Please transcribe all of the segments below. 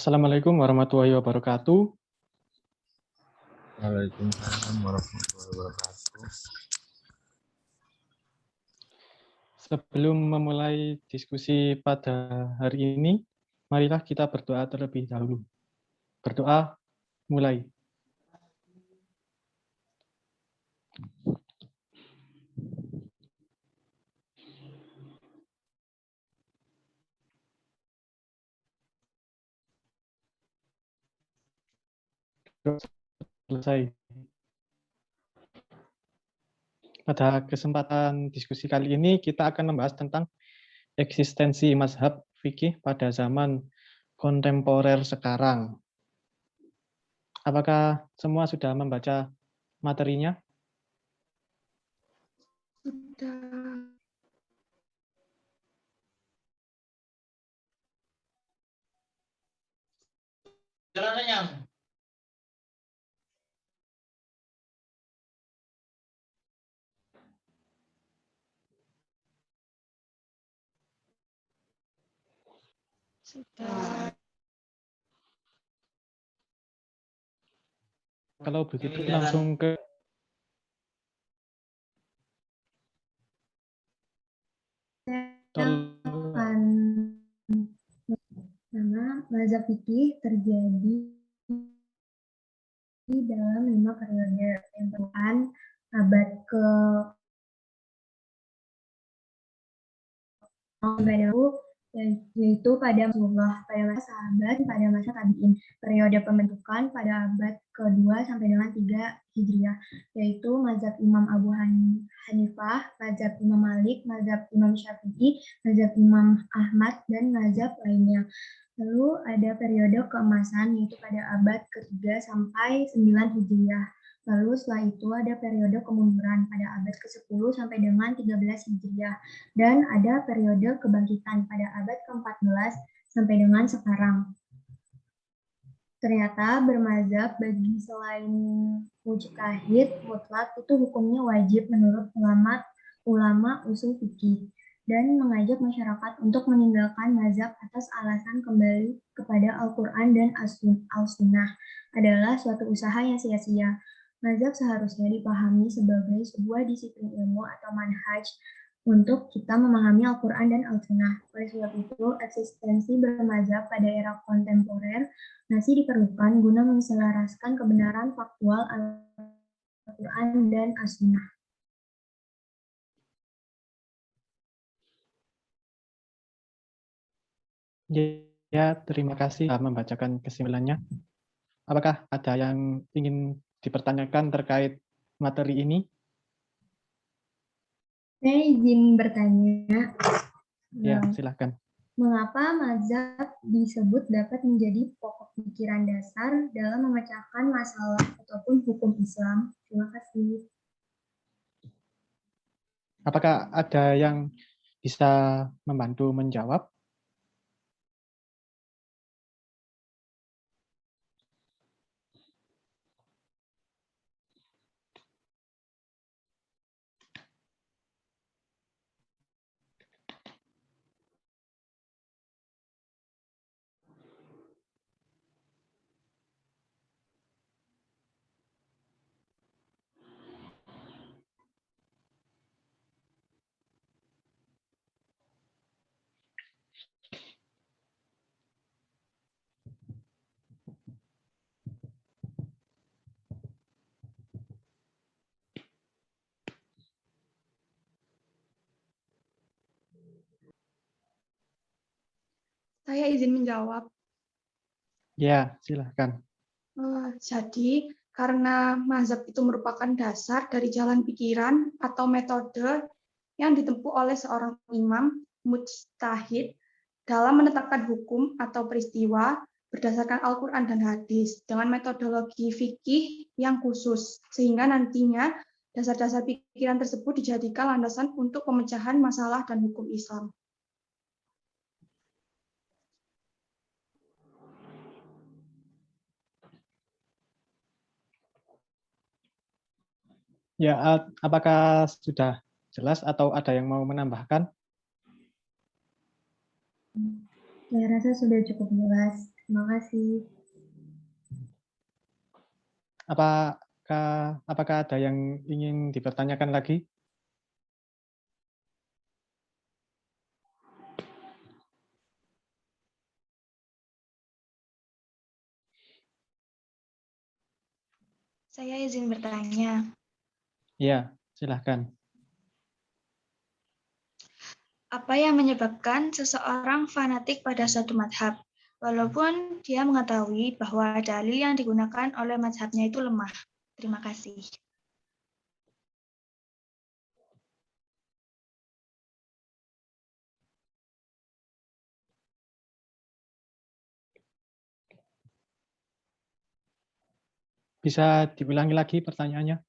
Assalamualaikum warahmatullahi wabarakatuh. Waalaikumsalam warahmatullahi wabarakatuh. Sebelum memulai diskusi pada hari ini, marilah kita berdoa terlebih dahulu. Berdoa, mulai. Selesai. Pada kesempatan diskusi kali ini, kita akan membahas tentang eksistensi mazhab fikih pada zaman kontemporer sekarang. Apakah semua sudah membaca materinya? Sudah. Sudah. Kalau begitu langsung ke Akan karena mazhab fikih terjadi dalam 5 periode. Yang pertama abad ke yaitu pada Rasulullah, pada masa sahabat, pada masa tabi'in. Periode pembentukan pada abad kedua sampai dengan 3 Hijriah, yaitu mazhab Imam Abu Hanifah, mazhab Imam Malik, mazhab Imam Syafi'i, mazhab Imam Ahmad, dan mazhab lainnya. Lalu ada periode keemasan, yaitu pada abad ke-3 sampai 9 Hijriah. Lalu setelah itu ada periode kemunduran pada abad ke-10 sampai dengan 13 Hijriah. Dan ada periode kebangkitan pada abad ke-14 sampai dengan sekarang. Ternyata bermazhab bagi selain mujtahid mutlak itu hukumnya wajib menurut ulama usul fikih, dan mengajak masyarakat untuk meninggalkan mazhab atas alasan kembali kepada Al-Quran dan Al-Sunnah adalah suatu usaha yang sia-sia. Mazhab seharusnya dipahami sebagai sebuah disiplin ilmu atau manhaj untuk kita memahami Al-Quran dan Al-Sunnah. Oleh sebab itu, eksistensi bermazhab pada era kontemporer masih diperlukan guna menselaraskan kebenaran faktual Al-Quran dan As-Sunnah. Ya, terima kasih membacakan kesimpulannya. Apakah ada yang ingin dipertanyakan terkait materi ini? Saya izin bertanya. Ya, silakan. Mengapa mazhab disebut dapat menjadi pokok pikiran dasar dalam memecahkan masalah ataupun hukum Islam? Terima kasih. Apakah ada yang bisa membantu menjawab? Saya izin menjawab. Ya, silakan. Jadi, karena mazhab itu merupakan dasar dari jalan pikiran atau metode yang ditempuh oleh seorang imam mujtahid dalam menetapkan hukum atau peristiwa berdasarkan Al-Quran dan hadis dengan metodologi fikih yang khusus, sehingga nantinya dasar-dasar pikiran tersebut dijadikan landasan untuk pemecahan masalah dan hukum Islam. Ya, apakah sudah jelas atau ada yang mau menambahkan? Saya rasa sudah cukup jelas. Terima kasih. Apakah ada yang ingin dipertanyakan lagi? Saya izin bertanya. Ya, silahkan. Apa yang menyebabkan seseorang fanatik pada suatu madhab, walaupun dia mengetahui bahwa dalil yang digunakan oleh madhabnya itu lemah? Terima kasih. Bisa diulangi lagi pertanyaannya?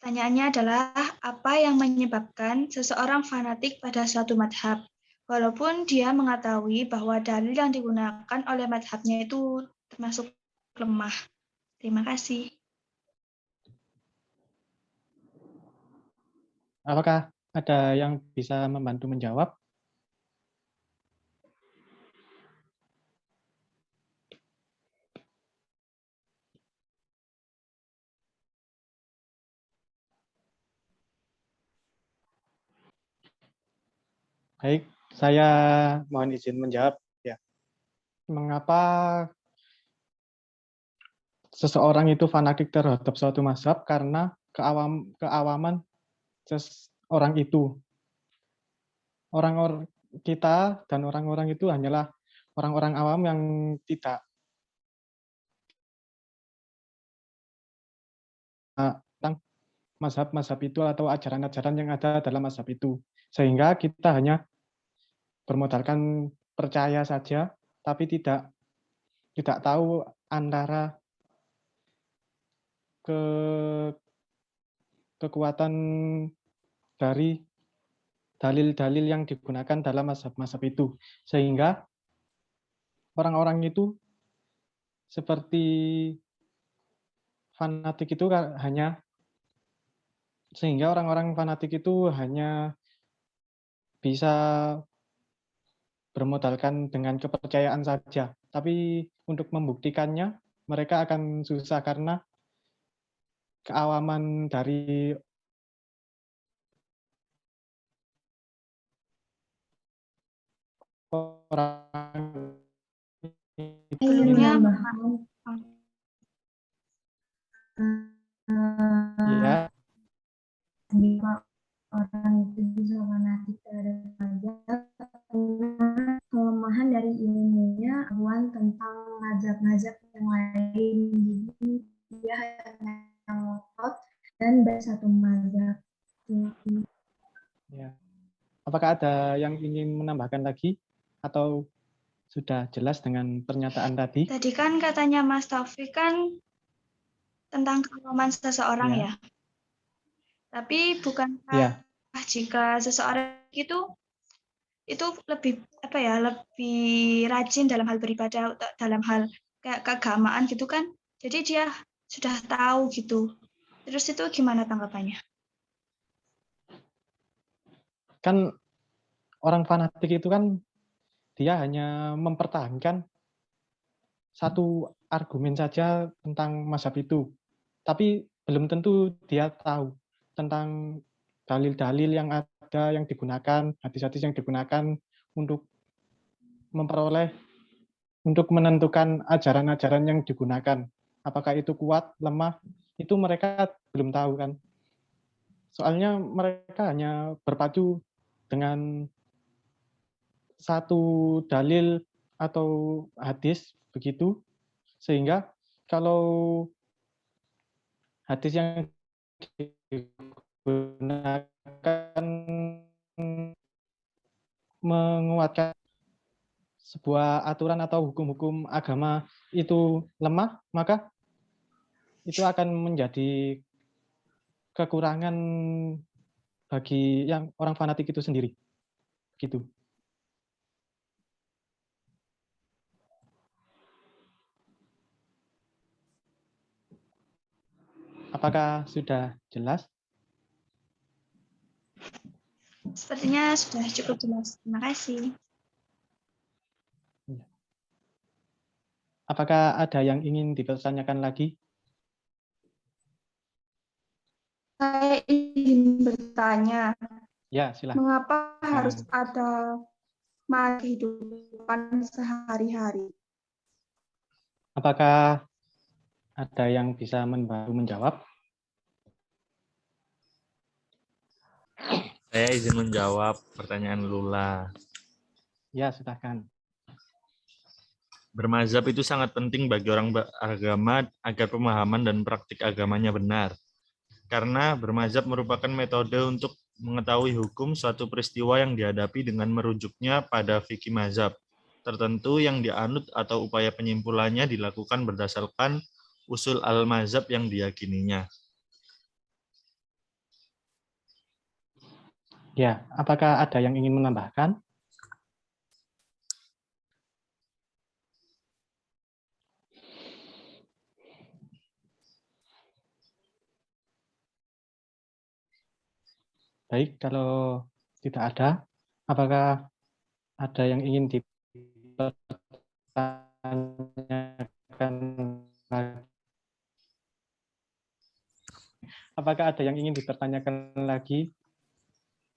Pertanyaannya adalah, apa yang menyebabkan seseorang fanatik pada suatu madhab, walaupun dia mengetahui bahwa dalil yang digunakan oleh madhabnya itu termasuk lemah? Terima kasih. Apakah ada yang bisa membantu menjawab? Baik, saya mohon izin menjawab. Ya. Mengapa seseorang itu fanatik terhadap suatu mazhab? Karena keawaman orang itu. Orang-orang kita dan orang-orang itu hanyalah orang-orang awam yang tidak tentang mazhab-mazhab itu atau ajaran-ajaran yang ada dalam mazhab itu. Sehingga kita hanya bermodalkan percaya saja, tapi tidak tahu antara kekuatan dari dalil-dalil yang digunakan dalam mazhab-mazhab itu. Sehingga orang-orang itu seperti fanatik itu hanya sehingga orang-orang fanatik itu hanya bisa bermodalkan dengan kepercayaan saja. Tapi untuk membuktikannya mereka akan susah karena keawaman dari orang itu Sebelumnya, ya, Jika orang itu bisa fanatik terhadap mazhab, karena kelemahan dari ilmunya awan tentang mazhab-mazhab yang lain, jadi dia hanya ngotot dan bersatu mazhab. ya. Apakah ada yang ingin menambahkan lagi atau sudah jelas dengan pernyataan tadi? Tadi kan katanya Mas Taufik kan tentang keawaman seseorang ya. Tapi bukankah jika seseorang itu lebih lebih rajin dalam hal beribadah, dalam hal kayak keagamaan gitu kan? Jadi dia sudah tahu gitu. Terus itu gimana tanggapannya? Kan orang fanatik itu kan dia hanya mempertahankan satu argumen saja tentang mazhab itu. Tapi belum tentu dia tahu tentang dalil-dalil yang ada, yang digunakan, hadis-hadis yang digunakan untuk memperoleh, untuk menentukan ajaran-ajaran yang digunakan. Apakah itu kuat, lemah, itu mereka belum tahu kan. Soalnya mereka hanya berpacu dengan satu dalil atau hadis begitu, sehingga kalau hadis yang digunakan menguatkan sebuah aturan atau hukum-hukum agama itu lemah, maka itu akan menjadi kekurangan bagi yang orang fanatik itu sendiri. Gitu. Apakah sudah jelas? Sepertinya sudah cukup jelas. Terima kasih. Apakah ada yang ingin dipertanyakan lagi? Saya ingin bertanya, Ya, silakan. mengapa harus ada kehidupan sehari-hari? Apakah ada yang bisa membantu menjawab? Saya izin menjawab pertanyaan Lula. Ya, silakan. Bermazhab itu sangat penting bagi orang beragama agar pemahaman dan praktik agamanya benar. Karena bermazhab merupakan metode untuk mengetahui hukum suatu peristiwa yang dihadapi dengan merujuknya pada fikih mazhab tertentu yang dianut atau upaya penyimpulannya dilakukan berdasarkan usul al-mazhab yang diyakininya. Ya, apakah ada yang ingin menambahkan? Baik, kalau tidak ada, apakah ada yang ingin dipertanyakan lagi? Apakah ada yang ingin dipertanyakan lagi?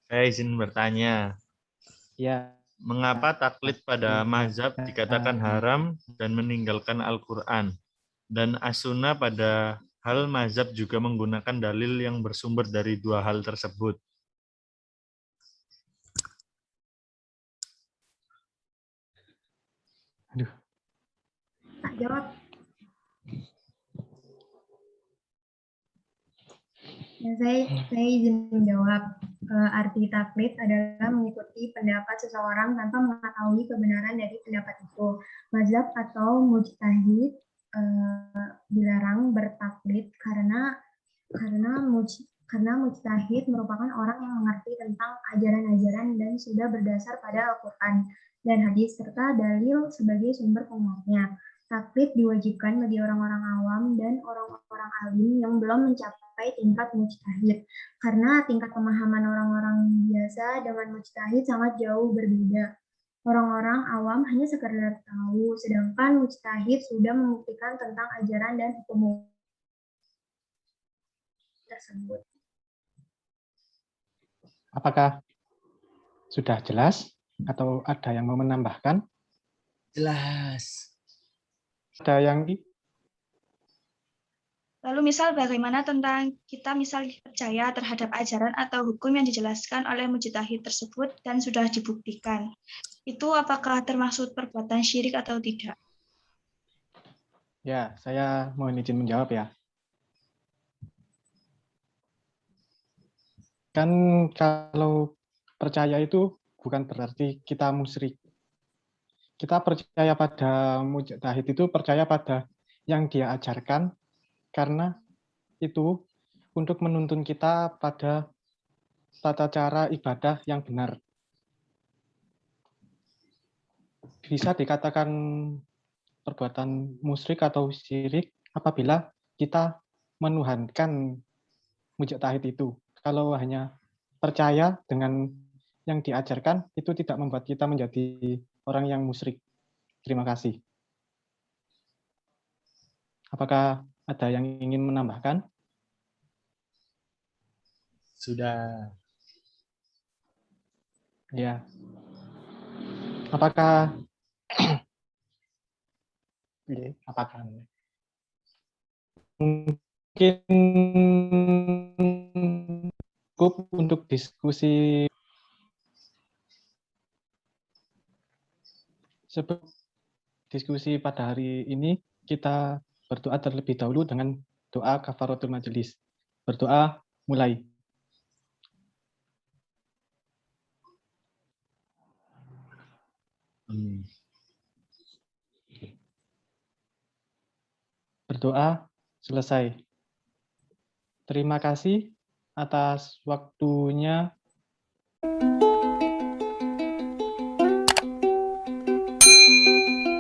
Saya izin bertanya, Ya. mengapa taklid pada mazhab dikatakan haram dan meninggalkan Al-Quran? Dan as-sunnah pada hal mazhab juga menggunakan dalil yang bersumber dari dua hal tersebut. Aduh. Tak jawab. Ya, saya izin menjawab. Arti taklid adalah mengikuti pendapat seseorang tanpa mengetahui kebenaran dari pendapat itu. Mazhab atau mujtahid dilarang bertaklid karena mujtahid merupakan orang yang mengerti tentang ajaran-ajaran dan sudah berdasar pada Al-Quran dan hadis serta dalil sebagai sumber penguatnya. Taklid diwajibkan bagi orang-orang awam dan orang-orang alim yang belum mencapai tingkat mujtahid, karena tingkat pemahaman orang-orang biasa dengan mujtahid sangat jauh berbeda. Orang-orang awam hanya sekedar tahu, sedangkan mujtahid sudah membuktikan tentang ajaran dan hukum tersebut. Apakah sudah jelas atau ada yang mau menambahkan? Jelas. Ada yang Lalu misal bagaimana tentang kita misal percaya terhadap ajaran atau hukum yang dijelaskan oleh mujtahid tersebut dan sudah dibuktikan. Itu apakah termasuk perbuatan syirik atau tidak? Ya, saya mohon izin menjawab ya. Kan kalau percaya itu bukan berarti kita musyrik. Kita percaya pada mujtahid itu percaya pada yang dia ajarkan, karena itu untuk menuntun kita pada tata cara ibadah yang benar. Bisa dikatakan perbuatan musyrik atau syirik apabila kita menuhankan mujtahid itu. Kalau hanya percaya dengan yang diajarkan, itu tidak membuat kita menjadi orang yang musyrik. Terima kasih. Apakah ada yang ingin menambahkan? Sudah. Ya. Apakah mungkin cukup untuk diskusi sebelum diskusi pada hari ini, kita berdoa terlebih dahulu dengan doa kafaratul majelis. Berdoa mulai. Berdoa selesai. Terima kasih atas waktunya